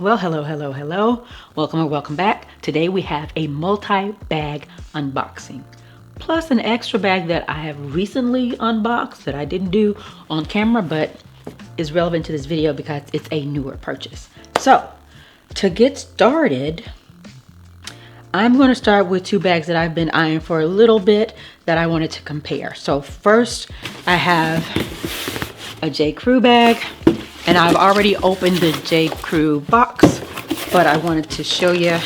Well, hello. Welcome or welcome back. Today we have a multi-bag unboxing, plus an extra bag that I have recently unboxed that I didn't do on camera, but is relevant to this video because it's a newer purchase. So, to get started, I'm going to start with two bags that I've been eyeing for a little bit that I wanted to compare. So first, I have a J.Crew bag. And I've already opened the J.Crew box, but I wanted to show you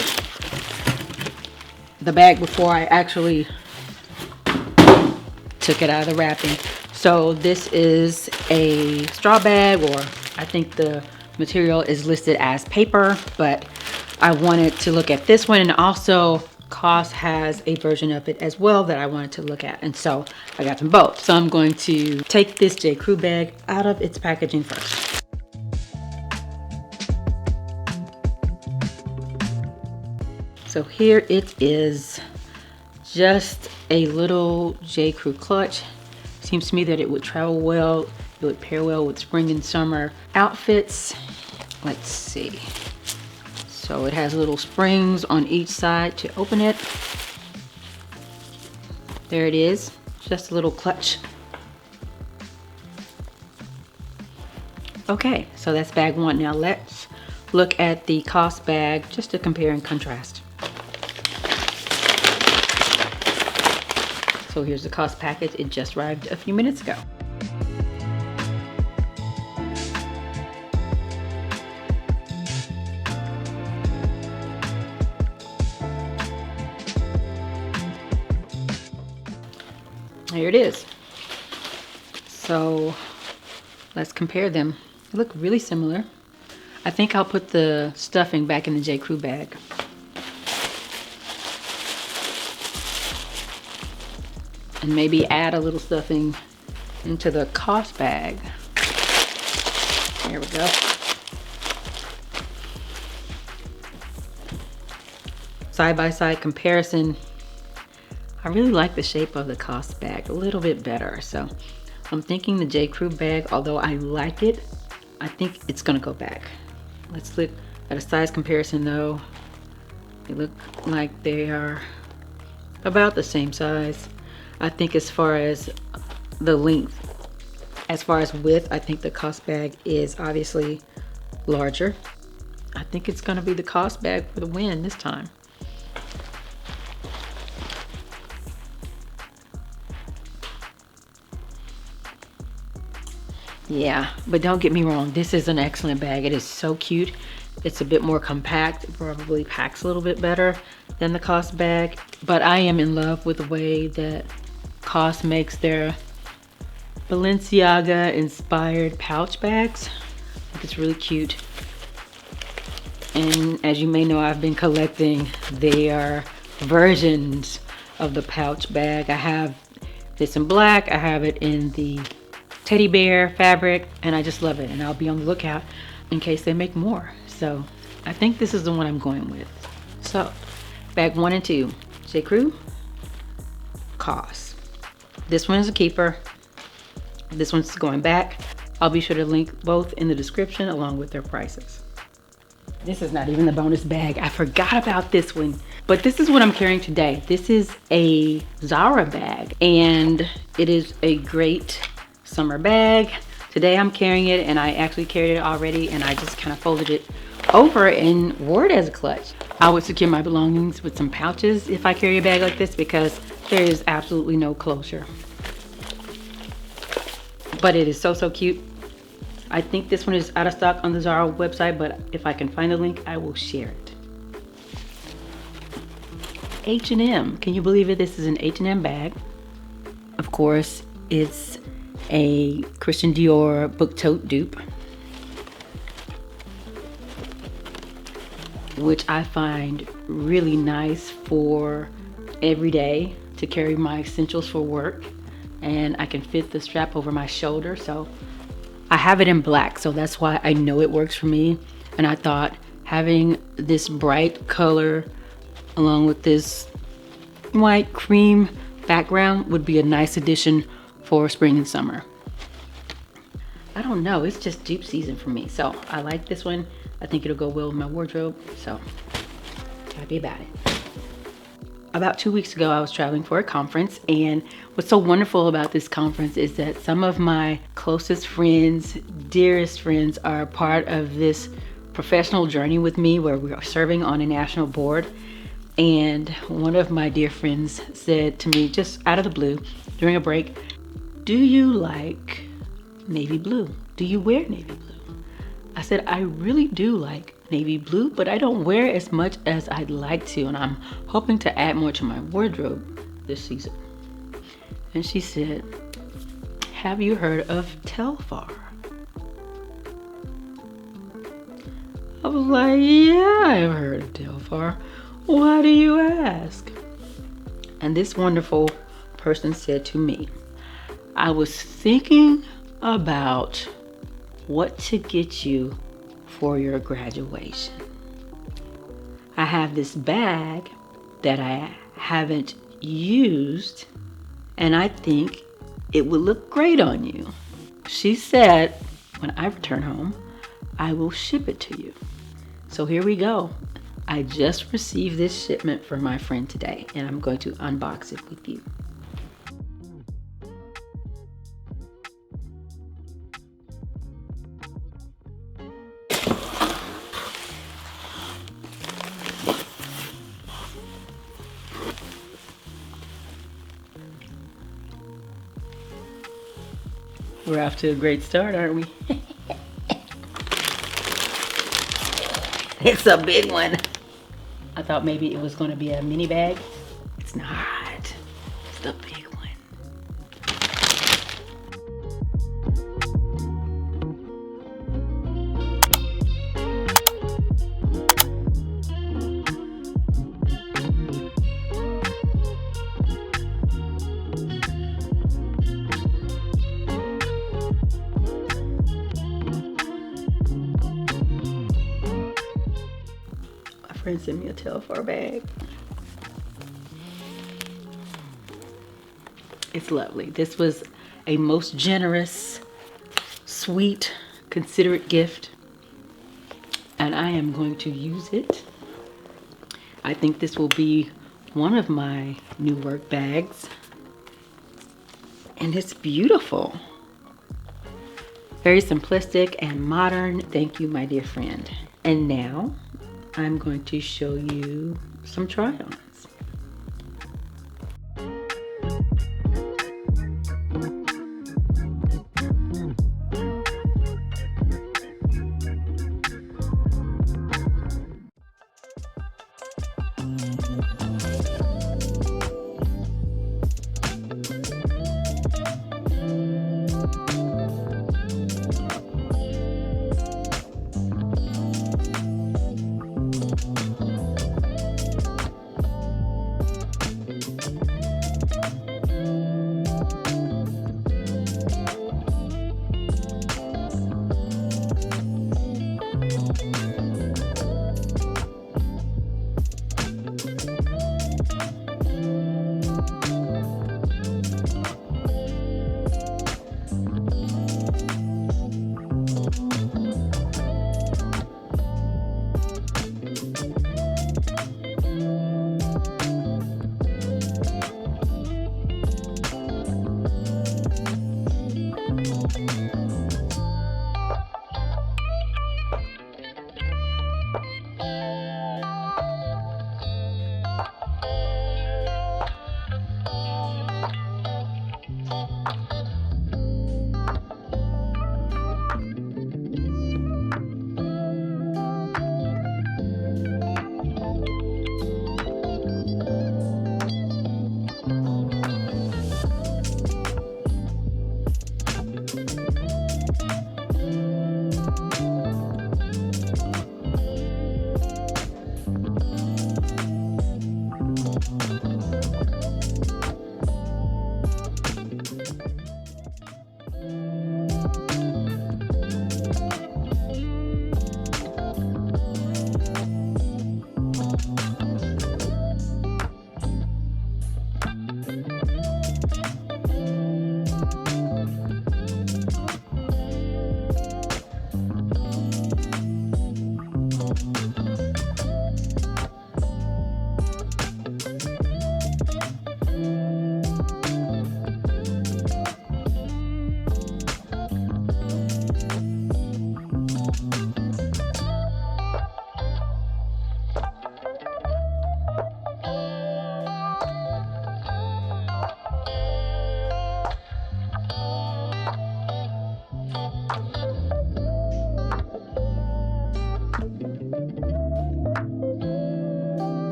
the bag before I actually took it out of the wrapping. So this is a straw bag, or I think the material is listed as paper, but I wanted to look at this one, and also COS has a version of it as well that I wanted to look at, and so I got them both. So I'm going to take this J.Crew bag out of its packaging first. So here it is, just a little J.Crew clutch. Seems to me that it would travel well, it would pair well with spring and summer outfits. Let's see. So it has little springs on each side to open it. There it is, just a little clutch. Okay, so that's bag one. Now let's look at the COS bag just to compare and contrast. So here's the COS package. It just arrived a few minutes ago. Here it is. So let's compare them. They look really similar. I think I'll put the stuffing back in the J.Crew bag. And maybe add a little stuffing into the COS bag. There we go. Side by side comparison. I really like the shape of the COS bag a little bit better. So I'm thinking the J.Crew bag, although I like it, I think it's gonna go back. Let's look at a size comparison though. They look like they are about the same size. I think as far as the length, as far as width, I think the COS bag is obviously larger. I think it's gonna be the COS bag for the win this time. Yeah, but don't get me wrong, this is an excellent bag. It is so cute. It's a bit more compact. It probably packs a little bit better than the COS bag, but I am in love with the way that COS makes their Balenciaga inspired pouch bags. I think it's really cute. And as you may know, I've been collecting their versions of the pouch bag. I have this in black, I have it in the teddy bear fabric, and I just love it, and I'll be on the lookout in case they make more. So I think this is the one I'm going with. So bag 1 and 2, J.Crew, COS. This one is a keeper. This one's going back. I'll be sure to link both in the description along with their prices. This is not even the bonus bag. I forgot about this one, but this is what I'm carrying today. This is a Zara bag, and it is a great summer bag. Today I'm carrying it, and I actually carried it already, and I just kind of folded it over and wore it as a clutch. I would secure my belongings with some pouches if I carry a bag like this, because there is absolutely no closure. But it is so cute. I think this one is out of stock on the Zara website, but if I can find the link, I will share it. H&M, can you believe it? This is an H&M bag. Of course, it's a Christian Dior book tote dupe, which I find really nice for every day to carry my essentials for work, and I can fit the strap over my shoulder. So I have it in black, so that's why I know it works for me. And I thought having this bright color along with this white cream background would be a nice addition for spring and summer. I don't know, it's just dupe season for me. So I like this one. I think it'll go well with my wardrobe, so happy about it. About 2 weeks ago, I was traveling for a conference, and what's so wonderful about this conference is that some of my closest friends, dearest friends, are part of this professional journey with me where we are serving on a national board. And one of my dear friends said to me, just out of the blue, during a break, "Do you like navy blue? Do you wear navy blue?" I said, "I really do like navy blue, but I don't wear as much as I'd like to, and I'm hoping to add more to my wardrobe this season." And she said, "Have you heard of Telfar?" I was like, "Yeah, I've heard of Telfar. Why do you ask?" And this wonderful person said to me, "I was thinking about what to get you for your graduation. I have this bag that I haven't used, and I think it would look great on you. She said, when I return home, I will ship it to you." So here we go. I just received this shipment from my friend today, and I'm going to unbox it with you. We're off to a great start, aren't we? It's a big one. I thought maybe it was going to be a mini bag. It's not. It's the big one. Friend sent me a Telfar bag. It's lovely. This was a most generous, sweet, considerate gift, and I am going to use it. I think this will be one of my new work bags, and it's beautiful. Very simplistic and modern. Thank you, my dear friend. And now I'm going to show you some try-ons.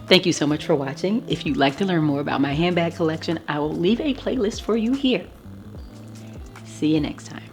Thank you so much for watching. If you'd like to learn more about my handbag collection, I will leave a playlist for you here. See you next time.